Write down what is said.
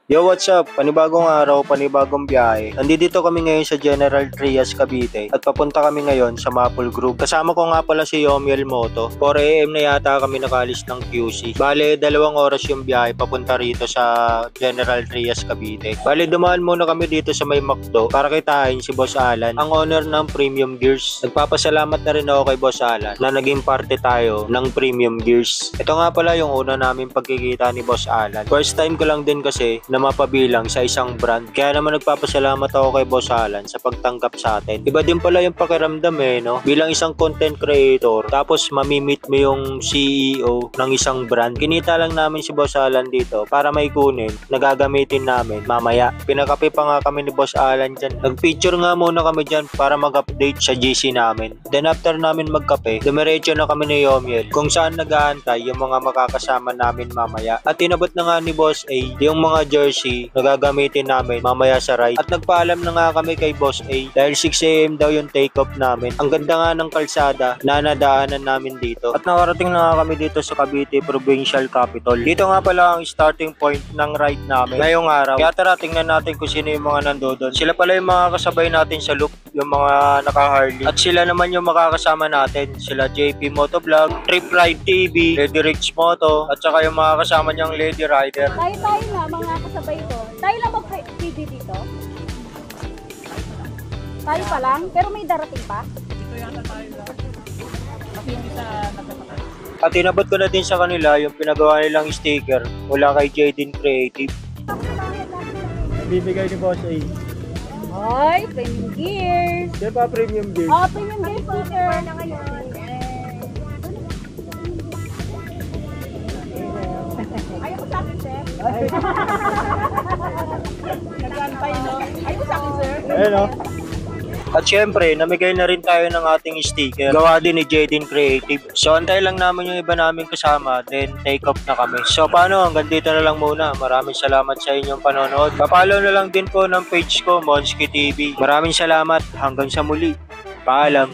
Yo, what's up? Panibagong araw, panibagong biyahe. Nandito kami ngayon sa General Trias, Cavite at papunta kami ngayon sa Maple Group. Kasama ko nga pala si Yomiel Moto. 4 AM na yata kami nakalis ng QC. Bale, 2 oras yung biyahe papunta rito sa General Trias, Cavite. Bale, dumaan muna kami dito sa may McDo para kitain si Boss Alan, ang owner ng Premium Gears. Nagpapasalamat na rin ako kay Boss Alan na naging parte tayo ng Premium Gears. Ito nga pala yung una namin pagkikita ni Boss Alan. First time ko lang din kasi na mapabilang sa isang brand. Kaya naman nagpapasalamat ako kay Boss Alan sa pagtanggap sa atin. Iba din pala yung pakiramdam no? Bilang isang content creator, tapos mamimit mo yung CEO ng isang brand. Kinita lang namin si Boss Alan dito para may kunin na gagamitin namin mamaya. Pinakape pa nga kami ni Boss Alan dyan. Nag-picture nga muna kami dyan para mag-update sa GC namin. Then after namin magkape, dumiretso na kami ni Yomiel kung saan nag-aantay yung mga makakasama namin mamaya. At inabot na nga ni Boss A yung mga jersey na gagamitin namin mamaya sa ride. At nagpaalam na nga kami kay Boss A dahil 6 AM daw yung take off namin. Ang ganda nga ng kalsada na nadaanan namin dito. At nakarating na nga kami dito sa Cavite Provincial Capital. Dito nga pala ang starting point ng ride namin ngayong araw. Kaya tara, tingnan natin kung sino yung mga nandoon. Sila pala yung mga kasabay natin sa loop, yung mga naka-Harley. At sila naman yung makakasama natin. Sila JP Motovlog, Trip Ride TV, Lady Rich Moto, at saka yung mga kasama niyang Lady Rider. Tayo na mga kasabay ko. Tayo lang mag-PD dito? Tayo pa lang? Pero may darating pa? Dito yata tayo lang. Kasi yung isa nagkakatay. At inabot ko na din sa kanila yung pinagawa nilang sticker mula kay Jaden Creative. Bibigay ni Boss A. Ay, premium gears. Yan pa Premium Gears. Oh, premium gears sticker. Na ngayon. Ayaw ko sa akin, sir. Nagantay, no? Ayaw ko sa akin, sir. Ayun o. At syempre, namigay na rin tayo ng ating sticker. Gawa din ni Jaden Creative. So, antay lang namin yung iba namin kasama. Then, take off na kami. So, paano? Hanggang dito na lang muna. Maraming salamat sa inyong panonood. Papalo na lang din po ng page ko, Monski TV. Maraming salamat. Hanggang sa muli. Paalam.